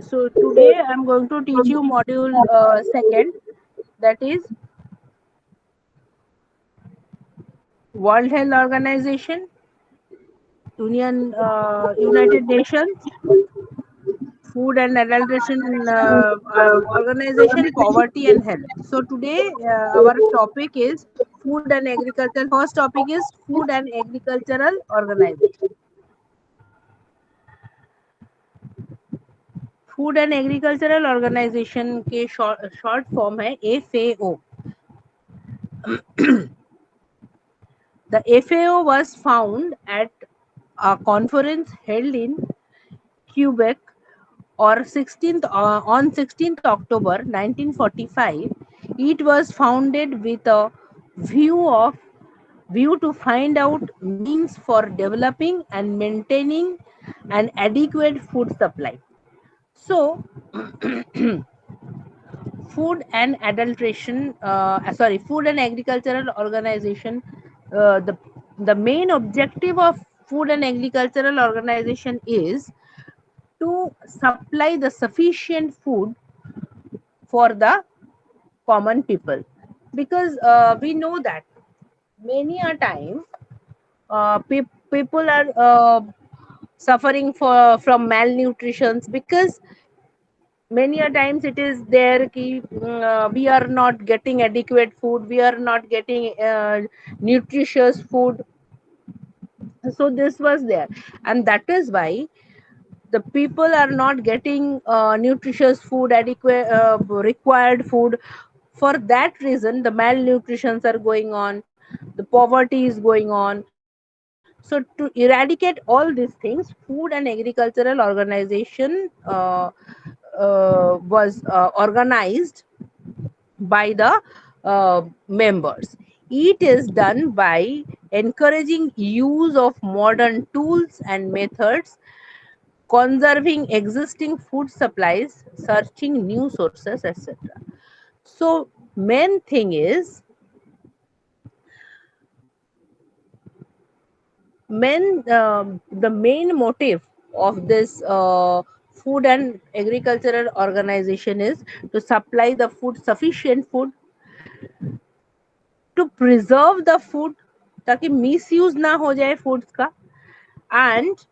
So today I'm going to teach you module second, that is World Health Organization, United Nations, Food and Adulteration Organization, Poverty and Health. So today our topic is food and agriculture. First topic is Food and Agricultural Organization. Food and agricultural organization के short form है FAO. The FAO was found at a conference held in Quebec on 16th October 1945. It was founded with a view to find out means for developing and maintaining an adequate food supply. So food and agricultural organization, the main objective of food and agricultural organization is to supply the sufficient food for the common people, because we know that many a time people are suffering from malnutrition, because many a times it is there ki, we are not getting adequate food, we are not getting nutritious food. So this was there, and that is why the people are not getting nutritious food, adequate required food. For that reason the malnutritions are going on, the poverty is going on. So to eradicate all these things, food and agricultural organization was organized by the members. It is done by encouraging use of modern tools and methods, conserving existing food supplies, searching new sources, etc. So, main thing is, the main motive of this food and agricultural organization is to supply the food, sufficient food, to preserve the food ताकि misuse ना हो जाए foods का, and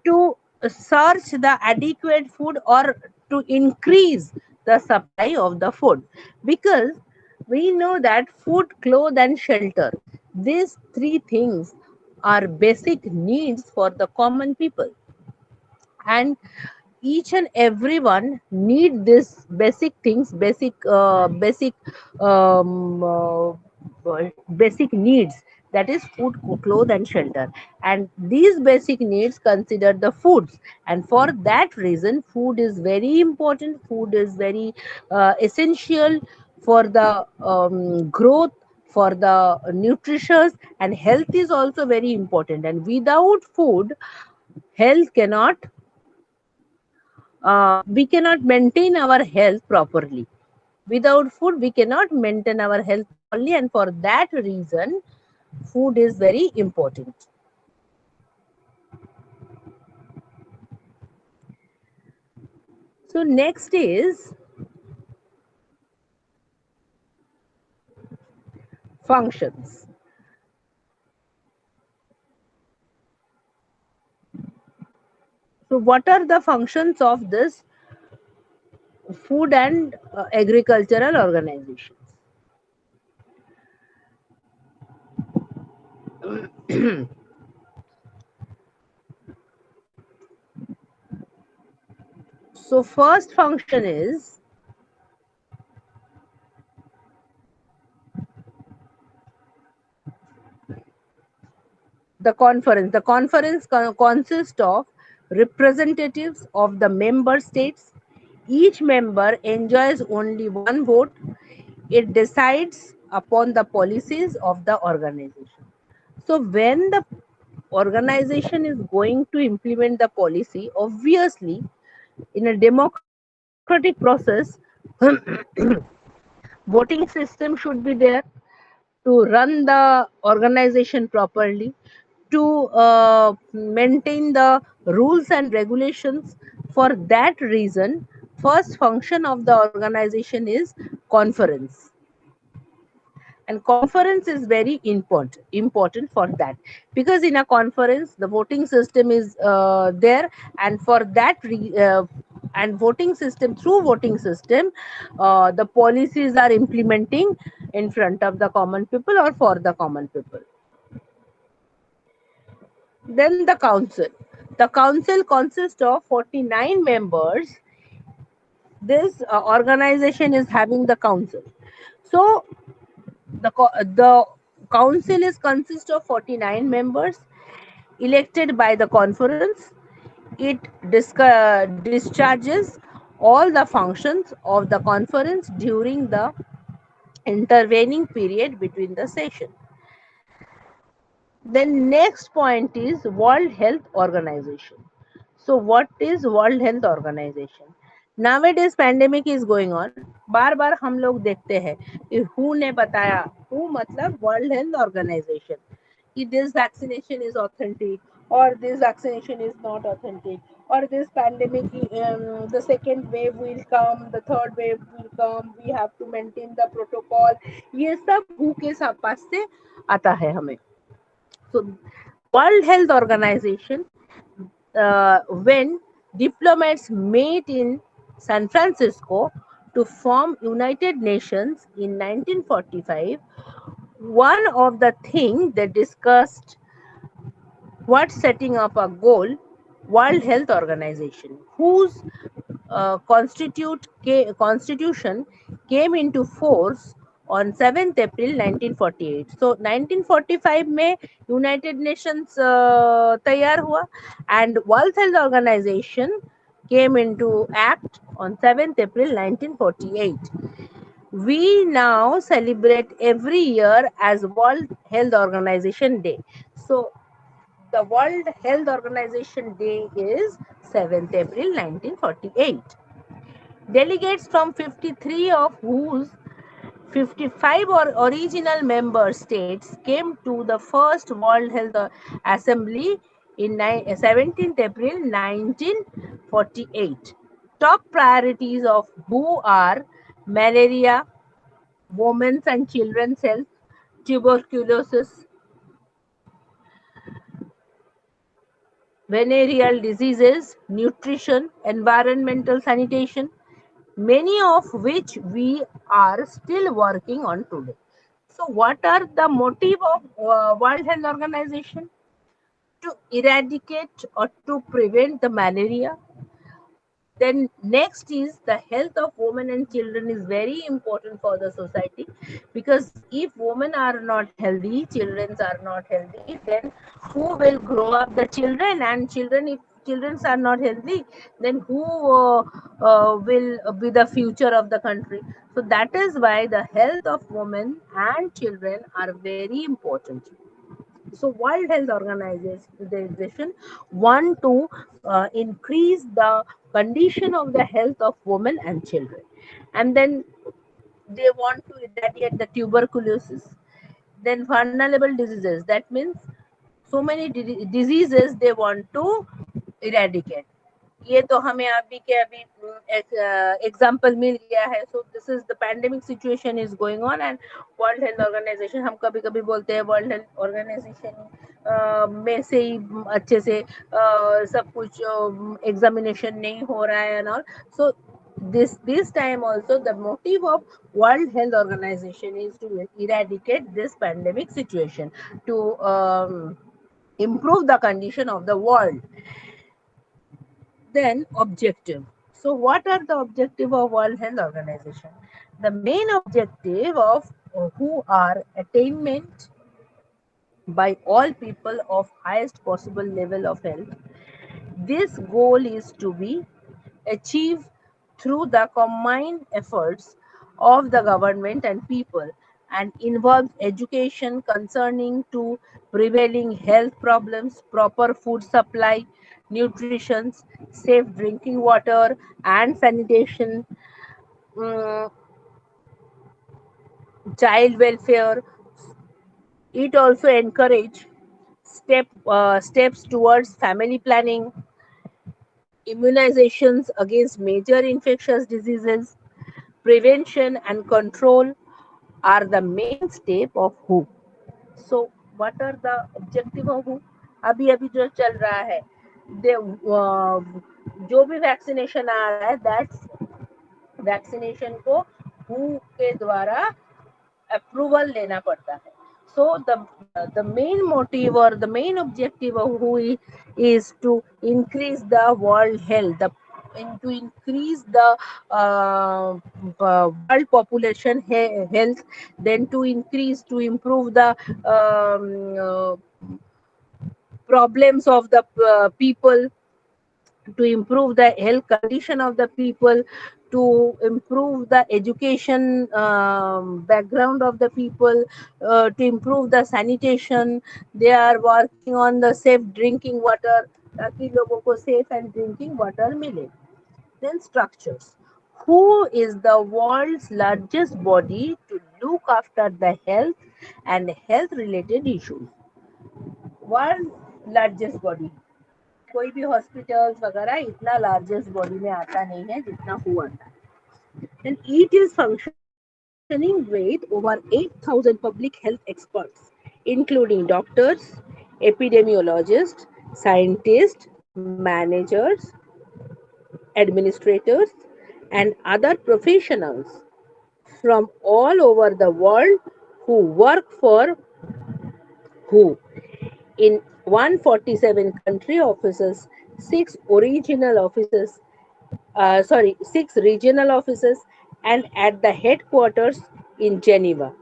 to search the adequate food, or to increase the supply of the food, because we know that food, clothes and shelter, these three things are basic needs for the common people, and each and everyone need these basic things, basic needs, that is food, clothes and shelter. And these basic needs consider the foods, and for that reason food is very important, food is very essential for the growth, for the nutritious, and health is also very important. And without food, health cannot we cannot maintain our health properly. Without food, we cannot maintain our health properly, and for that reason, food is very important. So, next is functions. So, what are the functions of this food and agricultural organizations? So, first function is the conference. The conference consists of representatives of the member states. Each member enjoys only one vote. It decides upon the policies of the organization. So, when the organization is going to implement the policy, obviously, in a democratic process, voting system should be there to run the organization properly, to maintain the rules and regulations For that reason, first function of the organization is conference. And conference is very important for that, because in a conference the voting system is there, and for that and voting system, through voting system, the policies are implementing in front of the common people or for the common people. Then the council consists of 49 members. This organization is having the council. So the council is consist of 49 members elected by the conference. It discharges all the functions of the conference during the intervening period between the session. Then next point is World Health Organization. So what is World Health Organization? Nowadays pandemic is going on. बार बार हम लोग देखते हैं कि WHO ने बताया, WHO मतलब World Health Organization, कि this vaccination is authentic or this vaccination is not authentic, or this pandemic, the second wave will come, the third wave will come, we have to maintain the protocol. ये सब WHO के पास से आता है हमें. So World Health Organization, when diplomats met in San Francisco to form United Nations in 1945, one of the things they discussed was setting up a goal, World Health Organization, whose constitution came into force on 7th April 1948. So 1945 में United Nations तैयार हुआ, and World Health Organization came into act on 7th April 1948. We now celebrate every year as World Health Organization Day. So the World Health Organization Day is 7th April 1948. Delegates from 53 of whose 55 original member states came to the first World Health Assembly in 17th April 1948. Top priorities of WHO are malaria, women's and children's health, tuberculosis, venereal diseases, nutrition, environmental sanitation, many of which we are still working on today. So what are the motive of World Health Organization? To eradicate or to prevent the malaria. Then next is the health of women and children is very important for the society, because if women are not healthy, children are not healthy, then who will grow up the children? And children, if children are not healthy, then who will be the future of the country? So that is why the health of women and children are very important. So World Health Organization want to increase the condition of the health of women and children, and then they want to eradicate the tuberculosis, then vulnerable diseases. That means so many diseases they want to eradicate. ये तो हमें अभी के अभी example मिल गया है. So this is the pandemic situation is going on, and world health organization, हम कभी कभी बोलते हैं वर्ल्ड हेल्थ ऑर्गेनाइजेशन में से ही अच्छे से सब कुछ एग्जामिनेशन नहीं हो रहा है and all. So this time also the motive of World Health Organization is to eradicate this pandemic situation, to improve the condition of the world. Then objective. So what are the objective of World Health Organization? The main objective of WHO are attainment by all people of highest possible level of health. This goal is to be achieved through the combined efforts of the government and people, and involves education concerning to prevailing health problems, proper food supply, nutrition, safe drinking water and sanitation, um, child welfare. It also encourage steps towards family planning, immunizations against major infectious diseases, prevention and control are the main step of WHO. So, what are the objective of WHO? अभी अभी जो चल रहा है, जो भी vaccination आ रहा है, दैट्स वैक्सीनेशन को WHO के द्वारा अप्रूवल लेना पड़ता है. So the main motive or the main objective of WHO is to increase the world health, to increase the world population health, then to improve the problems of the people, to improve the health condition of the people, to improve the education background of the people, to improve the sanitation. They are working on the safe drinking water, ताकि लोगों को safe and drinking water मिले. Then structures. Who is the world's largest body to look after the health and health related issues? World largest body. कोई भी hospitals वगैरह इतना largest body में आता नहीं है जितना हुआ था. And it is functioning with over 8,000 public health experts, including doctors, epidemiologists, scientists, managers, administrators, and other professionals from all over the world who work for WHO. In 147 country offices, six regional offices, and at the headquarters in Geneva.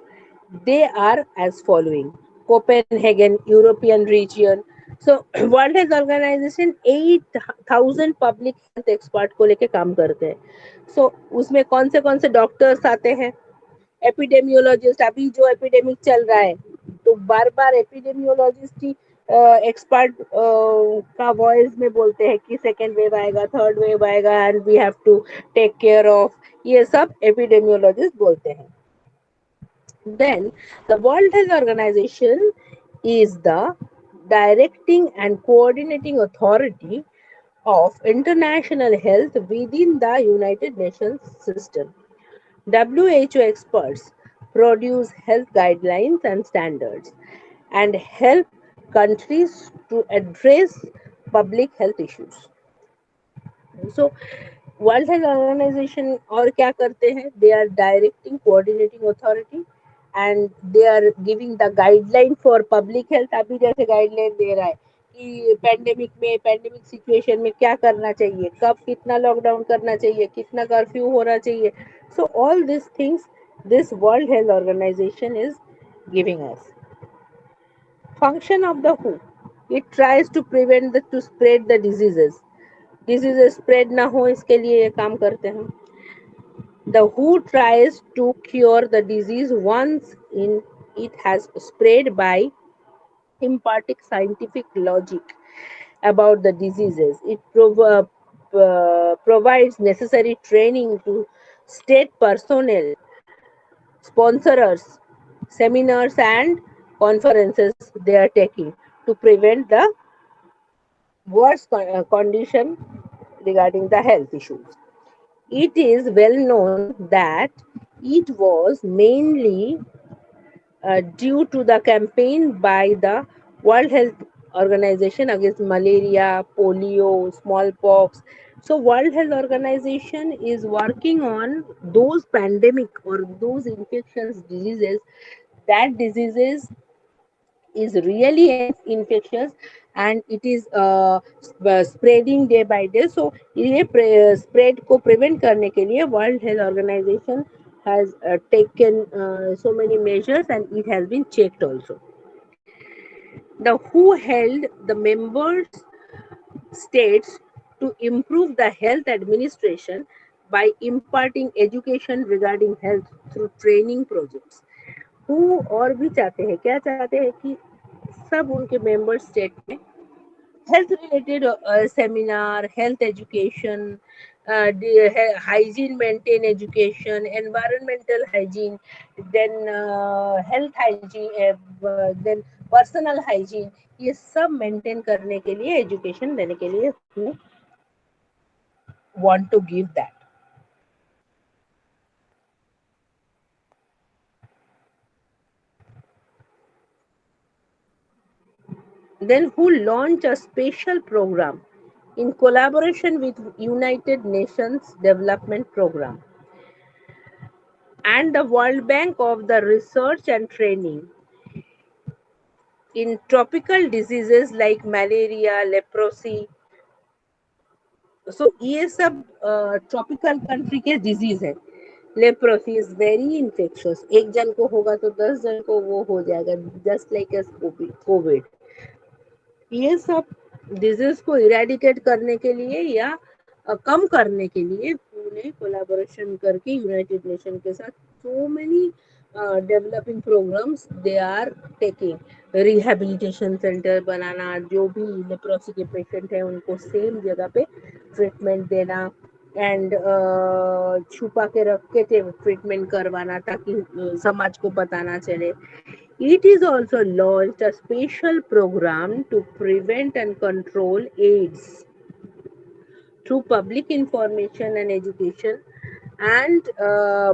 They are as following: Copenhagen, European region. So World Health Organization 8,000 public health expert को लेके काम करते हैं. सो उसमें कौन से doctors आते हैं? एपिडेमियोलॉजिस्ट, अभी जो एपिडेमिक चल रहा है तो बार बार एपिडेमियोलॉजिस्ट ही एक्सपर्ट का वॉइस में बोलते हैं कि सेकेंड वेव आएगा, थर्ड वेव आएगा, and we have to take care of. ये सब एपिडेमियोलॉजिस्ट बोलते हैं. Then the World Health Organization is the directing and coordinating authority of international health within the United Nations system. WHO experts produce health guidelines and standards and help countries to address public health issues. So, world health organization और क्या करते हैं? They are directing coordinating authority and they are giving the guideline for public health. अभी जैसे guideline दे रहा है कि pandemic situation में क्या करना चाहिए, कब कितना लॉकडाउन करना चाहिए, कितना कर्फ्यू होना चाहिए. So all this things this world health organization is giving us. Function of the WHO: it tries to prevent to spread the diseases spread ना हो, इसके लिए ये काम करते हैं. The WHO tries to cure the disease once it has spread by imparting scientific logic about the diseases. It provides necessary training to state personnel, sponsors, seminars, and conferences they are taking to prevent the worst condition regarding the health issues. It is well known that it was mainly due to the campaign by the World Health Organization against malaria, polio, smallpox. So, World Health Organization is working on those pandemic or those infectious diseases. That diseases is really infectious and it is spreading day by day. So ये spread को prevent करने के लिए World Health Organization has taken so many measures and it has been checked also. The WHO held the members states to improve the health administration by imparting education regarding health through training projects. WHO और भी चाहते हैं, क्या चाहते हैं कि सब उनके मेंबर स्टेट में health related seminar, health education, hygiene maintain education, environmental hygiene, then health hygiene, then personal hygiene, ये सब मेंटेन करने के लिए एजुकेशन देने के लिए want to give that. Then who launched a special program in collaboration with United Nations Development Program and the World Bank of the research and training in tropical diseases like malaria, leprosy. So ये सब tropical country के disease है. Leprosy is very infectious. एक जन को होगा तो 10 जन को वो हो जाएगा, जस्ट लाइक एस कोविड. ये सब डिजीज को इरेडिकेट करने के लिए या कम करने के लिए उन्होंने कोलैबोरेशन करके यूनाइटेड नेशन के साथ so many developing programmes they are taking. Rehabilitation centre बनाना, जो भी लेप्रोसी के पेशेंट हैं उनको सेम जगह पे ट्रीटमेंट देना, एंड छुपा के रख के ट्रीटमेंट करवाना ताकि समाज को पता ना चले. It is also launched a special program to prevent and control AIDS through public information and education and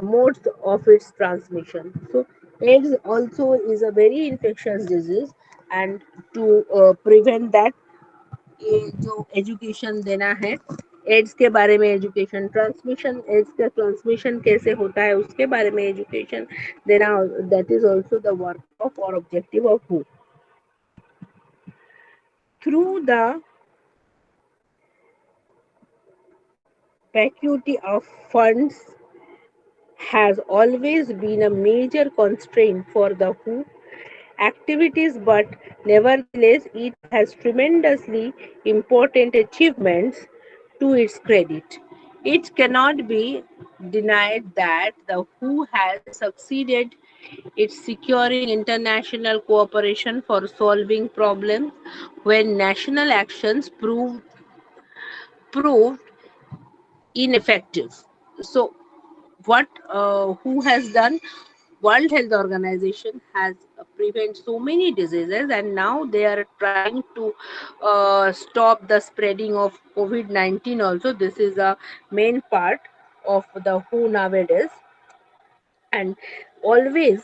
modes of its transmission. So, AIDS also is a very infectious disease, and to prevent that, ये जो education देना है ads के बारे में, education transmission, AIDS का transmission कैसे होता है उसके बारे में एजुकेशन देना, that is also the work of और ऑब्जेक्टिव ऑफ हु. Through the vacuity of funds has always been a major constraint for the WHO activities, but nevertheless, it has tremendously important achievements to its credit. It cannot be denied that the WHO has succeeded in securing international cooperation for solving problems when national actions proved ineffective. So, what who has done? World Health Organization has prevent so many diseases, and now they are trying to stop the spreading of COVID-19. Also, this is a main part of the WHO nowadays, and always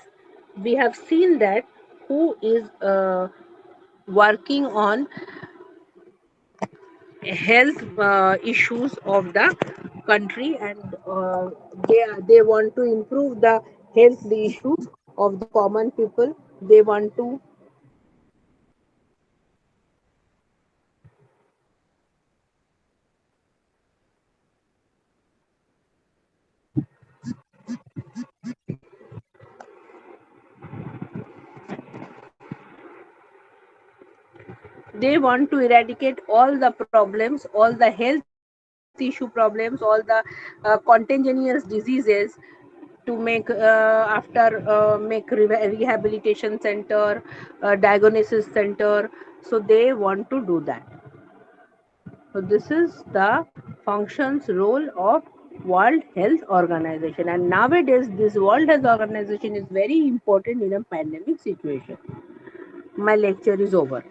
we have seen that WHO is working on health issues of the country, and they want to improve the health issues of the common people. They want to eradicate all the problems, all the health issue problems, all the contagious diseases, to make after make rehabilitation center, diagnosis center. So they want to do that. So this is the functions role of World Health Organization, and nowadays this World Health Organization is very important in a pandemic situation. My lecture is over.